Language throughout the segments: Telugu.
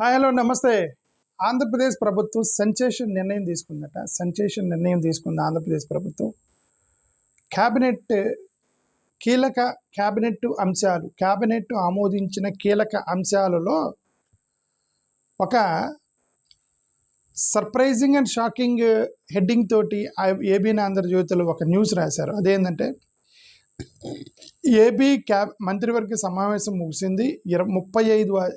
హాయ్ హలో నమస్తే. ఆంధ్రప్రదేశ్ ప్రభుత్వం సెన్సేషన్ నిర్ణయం తీసుకుందట. సెన్సేషన్ నిర్ణయం తీసుకుంది ఆంధ్రప్రదేశ్ ప్రభుత్వం. క్యాబినెట్ కీలక క్యాబినెట్ ఆమోదించిన కీలక అంశాలలో ఒక సర్ప్రైజింగ్ అండ్ షాకింగ్ హెడ్డింగ్ తోటి ఏబీఎన్ ఆంధ్రజ్యోతిలో ఒక న్యూస్ రాశారు. అదేంటంటే ఏపీ మంత్రివర్గ సమావేశం ముగిసింది. 35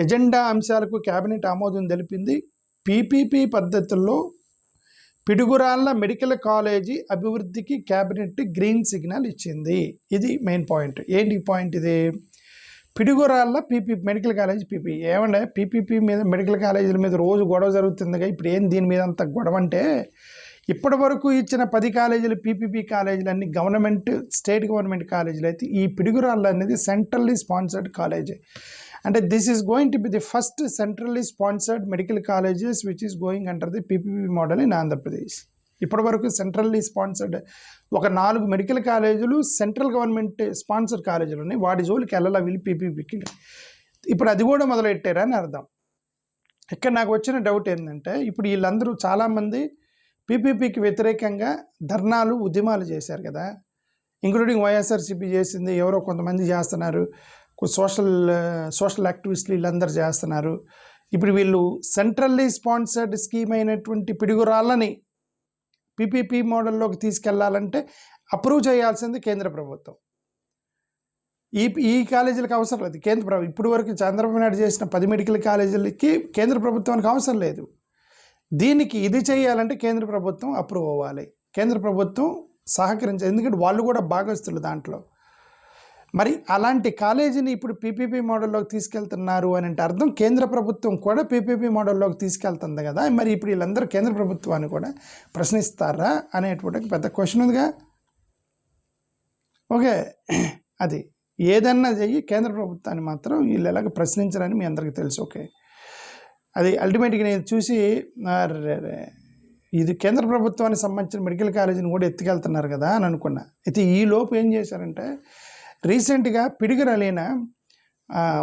ఎజెండా అంశాలకు కేబినెట్ ఆమోదం తెలిపింది. పీపీపీ పద్ధతుల్లో పిడుగురాళ్ల మెడికల్ కాలేజీ అభివృద్ధికి కేబినెట్ గ్రీన్ సిగ్నల్ ఇచ్చింది. ఇది మెయిన్ పాయింట్. ఏంటి పాయింట్ ఇది? పిడుగురాళ్ల మెడికల్ కాలేజీ ఏమంటే పీపీపీ మీద మెడికల్ కాలేజీల మీద రోజు గొడవ జరుగుతుందిగా. ఇప్పుడు ఏం దీని మీద అంత గొడవ అంటే, ఇప్పటి వరకు ఇచ్చిన 10 కాలేజీలు పీపీపీ కాలేజీలు అన్ని స్టేట్ గవర్నమెంట్ కాలేజీలు అయితే, ఈ పిడుగురాళ్ళు అనేది సెంట్రల్లీ స్పాన్సర్డ్ కాలేజీ. అంటే this is going to be the first centrally sponsored medical colleges which is going under the PPP model in Andhra Pradesh. ఇప్పటి వరకు సెంట్రల్లీ స్పాన్సర్డ్ ఒక 4 మెడికల్ కాలేజీలు సెంట్రల్ గవర్నమెంట్ స్పాన్సర్ కాలేజీలు ఉన్నాయి. వాటి జోలికి వెళ్ళాల వీళ్ళు పీపీపీకి. ఇప్పుడు అది కూడా మొదలెట్టారని అర్థం. ఇక్కడ నాకు వచ్చిన డౌట్ ఏంటంటే, ఇప్పుడు వీళ్ళందరూ చాలామంది పీపీపీకి వ్యతిరేకంగా ధర్నాలు ఉద్యమాలు చేశారు కదా, ఇంక్లూడింగ్ వైఎస్ఆర్సీపీ చేసింది, ఎవరో కొంతమంది చేస్తున్నారు, సోషల్ యాక్టివిస్టులు వీళ్ళందరూ చేస్తున్నారు. ఇప్పుడు వీళ్ళు సెంట్రల్లీ స్పాన్సర్డ్ స్కీమ్ అయినటువంటి పిడుగురాళ్ళని పీపీపీ మోడల్లోకి తీసుకెళ్లాలంటే అప్రూవ్ చేయాల్సింది కేంద్ర ప్రభుత్వం. ఈ కాలేజీలకు అవసరం లేదు కేంద్ర ప్రభుత్వం. ఇప్పుడు వరకు చంద్రబాబు నాయుడు చేసిన 10 మెడికల్ కాలేజీలకి కేంద్ర ప్రభుత్వానికి అవసరం లేదు. దీనికి ఇది చేయాలంటే కేంద్ర ప్రభుత్వం అప్రూవ్ అవ్వాలి, కేంద్ర ప్రభుత్వం సహకరించాలి. ఎందుకంటే వాళ్ళు కూడా భాగస్తులు దాంట్లో. మరి అలాంటి కాలేజీని ఇప్పుడు పీపీపీ మోడల్లోకి తీసుకెళ్తున్నారు అని అంటే అర్థం కేంద్ర ప్రభుత్వం కూడా పీపీపీ మోడల్లోకి తీసుకెళ్తుంది కదా. మరి ఇప్పుడు వీళ్ళందరూ కేంద్ర ప్రభుత్వాన్ని కూడా ప్రశ్నిస్తారా అనేటువంటి పెద్ద క్వశ్చన్ ఉందిగా. ఓకే, అది ఏదన్నా చెయ్యి, కేంద్ర ప్రభుత్వాన్ని మాత్రం వీళ్ళు ఎలాగ ప్రశ్నించరని మీ అందరికీ తెలుసు. ఓకే, అది అల్టిమేట్గా నేను చూసి ఇది కేంద్ర ప్రభుత్వానికి సంబంధించిన మెడికల్ కాలేజీని కూడా ఎత్తుకెళ్తున్నారు కదా అని అనుకున్నా. అయితే ఈ లోపు ఏం చేశారంటే, రీసెంట్గా పిడుగురాలైన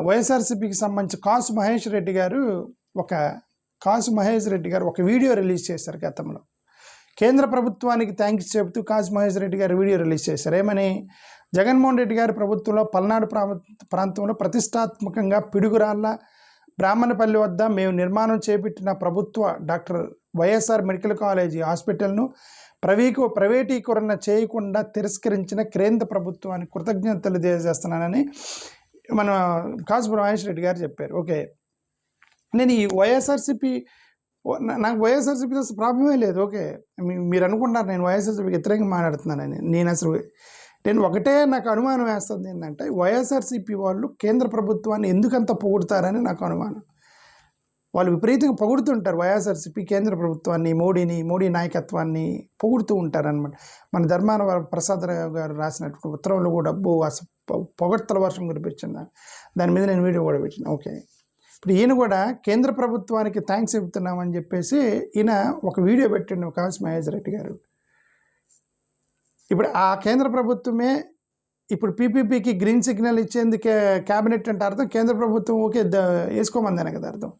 వైఎస్ఆర్సీపీకి సంబంధించి కాసు మహేష్ రెడ్డి గారు ఒక వీడియో రిలీజ్ చేశారు. గతంలో కేంద్ర ప్రభుత్వానికి థ్యాంక్స్ చెబుతూ కాసు మహేష్ రెడ్డి గారు వీడియో రిలీజ్ చేశారు. ఏమని? జగన్మోహన్ రెడ్డి గారి ప్రభుత్వంలో పల్నాడు ప్రాంతంలో ప్రతిష్టాత్మకంగా పిడుగురాళ్ళ బ్రాహ్మణపల్లి వద్ద మేము నిర్మాణం చేపట్టిన ప్రభుత్వ డాక్టర్ వైఎస్ఆర్ మెడికల్ కాలేజీ హాస్పిటల్ను ప్రైవేటీకరణ చేయకుండా తిరస్కరించిన కేంద్ర ప్రభుత్వానికి కృతజ్ఞతలు తెలియజేస్తున్నానని మన కాసు మహేష్ రెడ్డి గారు చెప్పారు. ఓకే, నేను ఈ నాకు వైఎస్ఆర్సీపీ అసలు ప్రాబ్లమే లేదు. ఓకే, మీరు అనుకుంటారు నేను వైఎస్ఆర్సీపీకి వ్యతిరేకంగా మాట్లాడుతున్నానని. నేను ఒకటే నాకు అనుమానం వేస్తుంది ఏంటంటే, వైఎస్ఆర్సీపీ వాళ్ళు కేంద్ర ప్రభుత్వాన్ని ఎందుకంత పొగుడుతారని నాకు అనుమానం. వాళ్ళు విపరీతంగా పొగుడుతుంటారు వైఎస్ఆర్సీపీ కేంద్ర ప్రభుత్వాన్ని, మోడీ నాయకత్వాన్ని పొగుడుతూ ఉంటారనమాట. మన ధర్మాన ప్రసాద్ గారు రాసినటువంటి ఉత్తరంలో కూడా పొగడ్తల వర్షం కురిపించింది. దాని మీద నేను వీడియో కూడా పెట్టిన. ఓకే, ఇప్పుడు ఈయన కూడా కేంద్ర ప్రభుత్వానికి థ్యాంక్స్ చెబుతున్నామని చెప్పేసి ఈయన ఒక వీడియో పెట్టిండు కాసు మహేష్ రెడ్డి గారు. ఇప్పుడు ఆ కేంద్ర ప్రభుత్వమే ఇప్పుడు పీపీపీకి గ్రీన్ సిగ్నల్ ఇచ్చేందుకే క్యాబినెట్ అంటే అర్థం కేంద్ర ప్రభుత్వం ఓకే వేసుకోమందనే కదా అర్థం.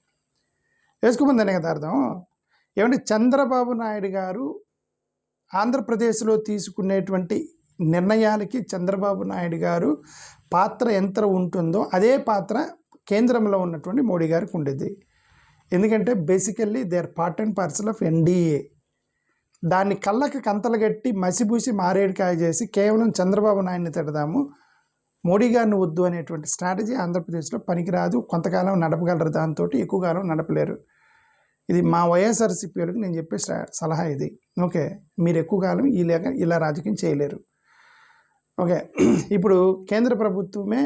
ఏమంటే చంద్రబాబు నాయుడు గారు ఆంధ్రప్రదేశ్లో తీసుకునేటువంటి నిర్ణయాలకి చంద్రబాబు నాయుడు గారు పాత్ర ఎంత ఉంటుందో అదే పాత్ర కేంద్రంలో ఉన్నటువంటి మోడీ గారికి ఉండేది. ఎందుకంటే basically they are part and parcel of NDA. దాన్ని కళ్ళకి కంతలు కట్టి మసిబూసి మారేడుకాయ చేసి కేవలం చంద్రబాబు నాయుడిని తిడదాము, మోడీ గారిని వద్దు అనేటువంటి స్ట్రాటజీ ఆంధ్రప్రదేశ్లో పనికిరాదు. కొంతకాలం నడపగలరు, దాంతో ఎక్కువ కాలం నడపలేరు. ఇది మా వైఎస్ఆర్సీపీ వాళ్ళకి నేను చెప్పే సలహా ఇది. ఓకే, మీరు ఎక్కువ కాలం ఇలా రాజకీయం చేయలేరు. ఓకే, ఇప్పుడు కేంద్ర ప్రభుత్వమే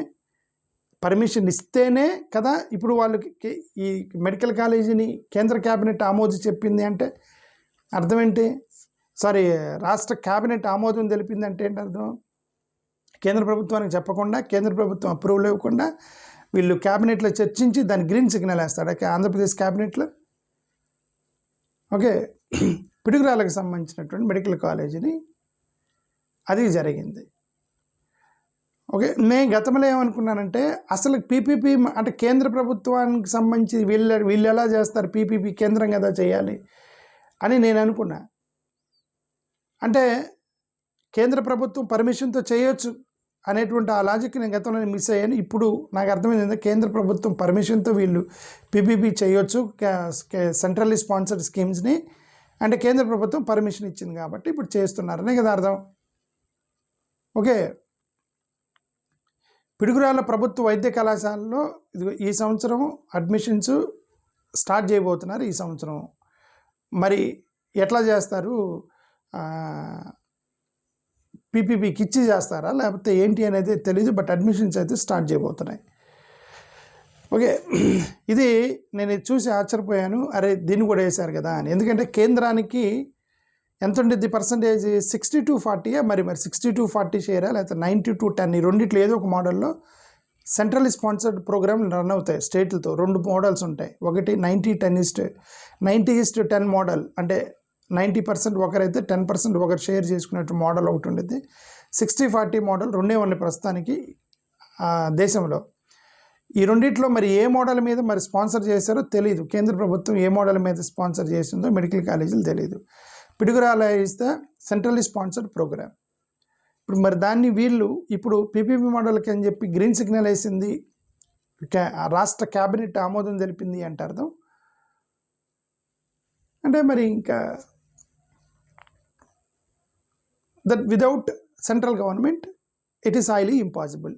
పర్మిషన్ ఇస్తేనే కదా ఇప్పుడు వాళ్ళకి ఈ మెడికల్ కాలేజీని కేంద్ర క్యాబినెట్ ఆమోదం చెప్పింది అంటే అర్థం ఏంటి? రాష్ట్ర క్యాబినెట్ ఆమోదం తెలిపింది అంటే ఏంటి అర్థం? కేంద్ర ప్రభుత్వానికి చెప్పకుండా, కేంద్ర ప్రభుత్వం అప్రూవల్ ఇవ్వకుండా వీళ్ళు క్యాబినెట్లో చర్చించి దాని గ్రీన్ సిగ్నల్ వేస్తాడు ఆంధ్రప్రదేశ్ క్యాబినెట్లో. ఓకే, పిడుగురాళ్ళకి సంబంధించినటువంటి మెడికల్ కాలేజీని అది జరిగింది. ఓకే, నేను గతంలో ఏమనుకున్నానంటే అసలు పీపీపీ అంటే కేంద్ర ప్రభుత్వానికి సంబంధించి వీళ్ళు ఎలా చేస్తారు, పీపీపీ కేంద్రం కదా చేయాలి అని నేను అనుకున్నా. అంటే కేంద్ర ప్రభుత్వం పర్మిషన్తో చేయొచ్చు అనేటువంటి ఆ లాజిక్ నేను గతంలో మిస్ అయ్యాను. ఇప్పుడు నాకు అర్థమైంది కేంద్ర ప్రభుత్వం పర్మిషన్తో వీళ్ళు పీపీపీ చేయొచ్చు సెంట్రల్లీ స్పాన్సర్డ్ స్కీమ్స్ని, అంటే కేంద్ర ప్రభుత్వం పర్మిషన్ ఇచ్చింది కాబట్టి ఇప్పుడు చేస్తున్నారనే కదా అర్థం. ఓకే, పిడుగురాళ్ళ ప్రభుత్వ వైద్య కళాశాలలో ఈ సంవత్సరం అడ్మిషన్స్ స్టార్ట్ చేయబోతున్నారు. ఈ సంవత్సరం మరి ఎట్లా చేస్తారు, పీపీపీకి ఇచ్చి చేస్తారా లేకపోతే ఏంటి అనేది తెలియదు, బట్ అడ్మిషన్స్ అయితే స్టార్ట్ చేయబోతున్నాయి. ఓకే, ఇది నేను చూసి ఆశ్చర్యపోయాను, అరే దీన్ని కూడా వేశారు కదా అని. ఎందుకంటే కేంద్రానికి ఎంత ఉంటుంది పర్సంటేజ్, 60-40 మరి 60-40 షేరా లేకపోతే 90-10, ఈ రెండిట్లో ఏదో ఒక మోడల్లో సెంట్రల్ స్పాన్సర్డ్ ప్రోగ్రామ్ రన్ అవుతాయి స్టేట్లతో. 2 మోడల్స్ ఉంటాయి, ఒకటి 90-10 మోడల్, అంటే 90% ఒకరైతే 10% ఒకరు షేర్ చేసుకునేట్టు మోడల్ ఒకటి ఉండేది. 60-40 మోడల్ రెండే ఉన్నాయి ప్రస్తుతానికి దేశంలో. ఈ రెండిట్లో మరి ఏ మోడల్ మీద మరి స్పాన్సర్ చేశారో తెలియదు. కేంద్ర ప్రభుత్వం ఏ మోడల్ మీద స్పాన్సర్ చేసిందో మెడికల్ కాలేజీలు తెలియదు. Piduguralla is the centrally sponsored programme. ఇప్పుడు మరి దాన్ని వీళ్ళు ఇప్పుడు పీపీపీ మోడల్కి అని చెప్పి గ్రీన్ సిగ్నల్ వేసింది, రాష్ట్ర క్యాబినెట్ ఆమోదం తెలిపింది అంటే అర్థం. అంటే మరి ఇంకా that without central government it is highly impossible.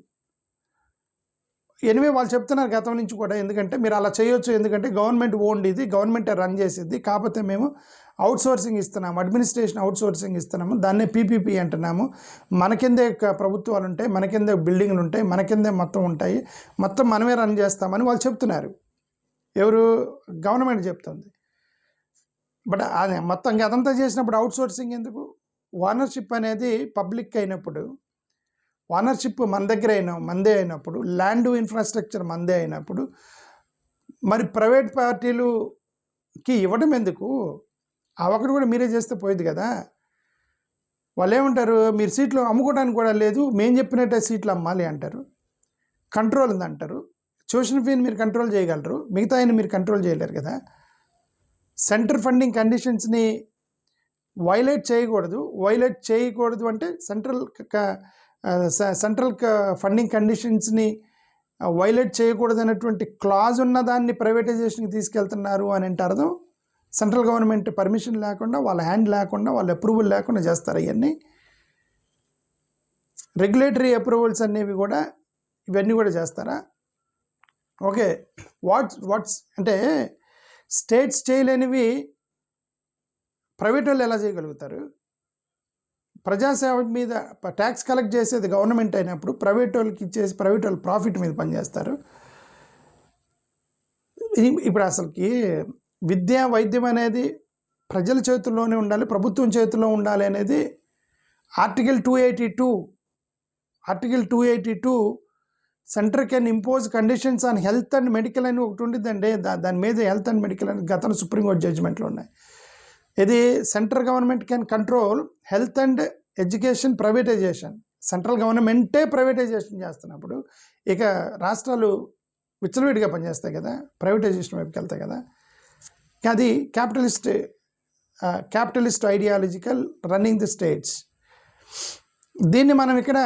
Anyway వాళ్ళు చెప్తున్నారు గతం నుంచి కూడా, ఎందుకంటే మీరు అలా చేయొచ్చు, ఎందుకంటే గవర్నమెంట్ ఓన్డ్ ఇది, గవర్నమెంటే రన్ చేసేది, కాకపోతే మేము అవుట్సోర్సింగ్ ఇస్తున్నాము, అడ్మినిస్ట్రేషన్ అవుట్సోర్సింగ్ ఇస్తున్నాము, దాన్నే పీపీపీ అంటున్నాము. మన కిందే ప్రభుత్వాలు ఉంటాయి, మన కిందే బిల్డింగ్లు ఉంటాయి, మన కిందే మొత్తం ఉంటాయి, మొత్తం మనమే రన్ చేస్తామని వాళ్ళు చెప్తున్నారు. ఎవరు? గవర్నమెంట్ చెప్తుంది. బట్ అది మొత్తం అదంతా చేసినప్పుడు అవుట్సోర్సింగ్ ఎందుకు? ఓనర్షిప్ అనేది పబ్లిక్ అయినప్పుడు, ఓనర్షిప్ మన దగ్గర మందే అయినప్పుడు, ల్యాండ్ ఇన్ఫ్రాస్ట్రక్చర్ మందే అయినప్పుడు మరి ప్రైవేట్ పార్టీలుకి ఇవ్వడం ఎందుకు? ఆ ఒకటి కూడా మీరే చేస్తే పోయేది కదా. వాళ్ళు ఏమంటారు, మీరు సీట్లు అమ్ముకోవడానికి కూడా లేదు, మేము చెప్పినట్టే సీట్లు అమ్మాలి అంటారు. కంట్రోల్ ఉందంటారు. ట్యూషన్ ఫీని మీరు కంట్రోల్ చేయగలరు, మిగతా ఆయన మీరు కంట్రోల్ చేయలేరు కదా. సెంటర్ ఫండింగ్ కండిషన్స్ని వైలేట్ చేయకూడదు అంటే సెంట్రల్ ఫండింగ్ కండిషన్స్ని వైలేట్ చేయకూడదు అనేటువంటి క్లాజ్ ఉన్నదాన్ని ప్రైవేటైజేషన్కి తీసుకెళ్తున్నారు అని అంటే అర్థం. సెంట్రల్ గవర్నమెంట్ పర్మిషన్ లేకుండా, వాళ్ళ హ్యాండ్ లేకుండా, వాళ్ళ అప్రూవల్ లేకుండా చేస్తారు ఇవన్నీ. రెగ్యులేటరీ అప్రూవల్స్ అనేవి కూడా ఇవన్నీ కూడా చేస్తారా? ఓకే, వాట్స్ అంటే స్టేట్స్ చేయలేనివి ప్రైవేట్ వాళ్ళు ఎలా చేయగలుగుతారు? ప్రజాసేవ మీద ట్యాక్స్ కలెక్ట్ చేసేది గవర్నమెంట్ అయినప్పుడు ప్రైవేట్ వాళ్ళకి ఇచ్చేసి ప్రైవేట్ వాళ్ళు ప్రాఫిట్ మీద పనిచేస్తారు. ఇప్పుడు అసలుకి విద్య వైద్యం అనేది ప్రజల చేతుల్లోనే ఉండాలి, ప్రభుత్వం చేతుల్లో ఉండాలి అనేది article 282 centre can impose conditions on health and medical అని ఒకటి ఉంటుందండి. దాని మీద హెల్త్ అండ్ మెడికల్ అని గతంలో సుప్రీంకోర్టు జడ్జిమెంట్లు ఉన్నాయి. ఇది central government can control health and education privatization. Central గవర్నమెంటే ప్రైవేటైజేషన్ చేస్తున్నప్పుడు ఇక రాష్ట్రాలు విచ్చలవిడిగా పనిచేస్తాయి కదా, ప్రైవేటైజేషన్ వైపుకి వెళ్తాయి కదా. అది capitalist ideological running the states. దీన్ని మనం ఇక్కడ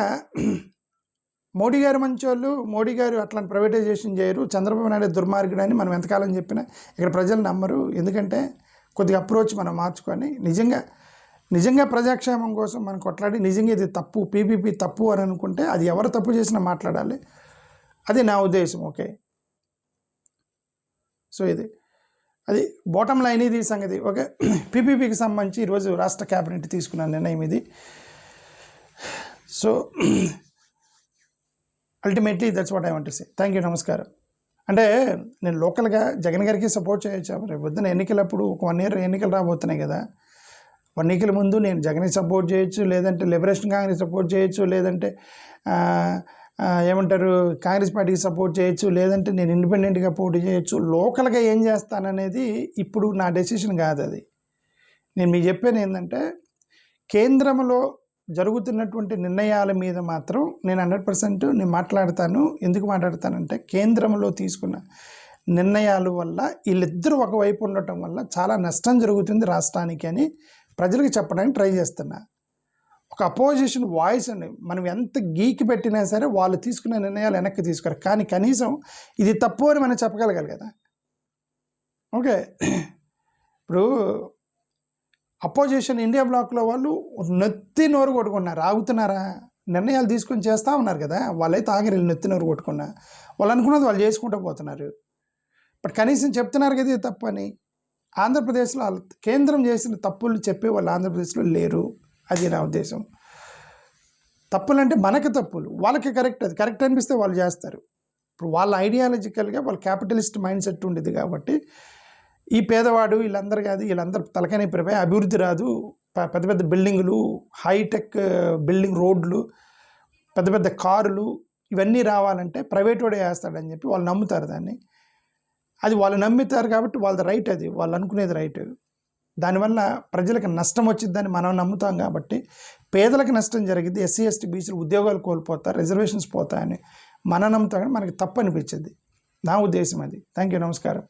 మోడీ గారు మంచోళ్ళు, మోడీ గారు అట్లాంటి ప్రైవేటైజేషన్ చేయరు, చంద్రబాబు నాయుడు దుర్మార్గుడు అని మనం ఎంతకాలం చెప్పినా ఇక్కడ ప్రజలు నమ్మరు. ఎందుకంటే కొద్దిగా అప్రోచ్ మనం మార్చుకొని నిజంగా ప్రజాక్షేమం కోసం మనం కొట్లాడి నిజంగా ఇది తప్పు, పీపీపీ తప్పు అని అనుకుంటే అది ఎవరు తప్పు చేసినా మాట్లాడాలి. అది నా ఉద్దేశం. ఓకే, సో అది బాటమ్ లైన్ ఇది సంగతి. ఓకే, పీపీపీకి సంబంధించి ఈరోజు రాష్ట్ర క్యాబినెట్ తీసుకున్న నిర్ణయం ఇది. So ultimately that's what I want to say. Thank you, నమస్కారం. అంటే నేను లోకల్గా జగన్ గారికి సపోర్ట్ చేయొచ్చు. రేపు పొద్దున ఎన్నికలప్పుడు ఒక 1 year ఎన్నికలు రాబోతున్నాయి కదా, 1 ఎన్నికల ముందు నేను జగన్కి సపోర్ట్ చేయొచ్చు, లేదంటే లిబరేషన్ కాంగ్రెస్ సపోర్ట్ చేయొచ్చు, లేదంటే ఏమంటారు కాంగ్రెస్ పార్టీకి సపోర్ట్ చేయొచ్చు, లేదంటే నేను ఇండిపెండెంట్గా పోటీ చేయొచ్చు. లోకల్గా ఏం చేస్తాననేది ఇప్పుడు నా డెసిషన్ కాదు. అది నేను మీకు చెప్పాను ఏంటంటే కేంద్రంలో జరుగుతున్నటువంటి నిర్ణయాల మీద మాత్రం నేను 100% నేను మాట్లాడతాను. ఎందుకు మాట్లాడతానంటే కేంద్రంలో తీసుకున్న నిర్ణయాల వల్ల వీళ్ళిద్దరూ ఒకవైపు ఉండటం వల్ల చాలా నష్టం జరుగుతుంది రాష్ట్రానికి అని ప్రజలకు చెప్పడానికి ట్రై చేస్తున్నా. ఒక అపోజిషన్ వాయిస్ అండి, మనం ఎంత గీకి పెట్టినా సరే వాళ్ళు తీసుకునే నిర్ణయాలు వెనక్కి తీసుకోరు, కానీ కనీసం ఇది తప్పు అని మనం చెప్పగలగాలి కదా. ఓకే, ఇప్పుడు అపోజిషన్ ఇండియా బ్లాక్లో వాళ్ళు నెత్తి నోరు కొట్టుకున్నారు, ఆగుతున్నారా? నిర్ణయాలు తీసుకొని చేస్తూ ఉన్నారు కదా, వాళ్ళైతే ఆగరు, నెత్తి నోరు కొట్టుకున్నా వాళ్ళు అనుకున్నది వాళ్ళు చేసుకుంటూ పోతున్నారు. బట్ కనీసం చెప్తున్నారు కదా ఇది తప్పు అని. ఆంధ్రప్రదేశ్లో కేంద్రం చేసిన తప్పులు చెప్పే వాళ్ళు ఆంధ్రప్రదేశ్లో లేరు, అది నా ఉద్దేశం. తప్పులు అంటే మనకి తప్పులు, వాళ్ళకి కరెక్ట్, అది కరెక్ట్ అనిపిస్తే వాళ్ళు చేస్తారు. ఇప్పుడు వాళ్ళ ఐడియాలజికల్గా వాళ్ళ క్యాపిటలిస్ట్ మైండ్ సెట్ ఉండేది కాబట్టి ఈ పేదవాడు వీళ్ళందరూ కాదు, వీళ్ళందరూ తలకాయ ప్రిపే అభివృద్ధి రాదు, పెద్ద పెద్ద బిల్డింగులు, హైటెక్ బిల్డింగ్ రోడ్లు, పెద్ద పెద్ద కారులు ఇవన్నీ రావాలంటే ప్రైవేట్ వాడే వేస్తాడని చెప్పి వాళ్ళు నమ్ముతారు దాన్ని. అది వాళ్ళు నమ్ముతారు కాబట్టి వాళ్ళది రైట్, అది వాళ్ళు అనుకునేది రైట్. దానివల్ల ప్రజలకు నష్టం వచ్చిందని మనం నమ్ముతాం కాబట్టి పేదలకు నష్టం జరిగింది, ఎస్సీ ఎస్టీ బీసీలు ఉద్యోగాలు కోల్పోతారు, రిజర్వేషన్స్ పోతాయని మనం నమ్ముతాం, కానీ మనకి తప్పు అనిపించింది. నా ఉద్దేశం అది. థ్యాంక్ యూ, నమస్కారం.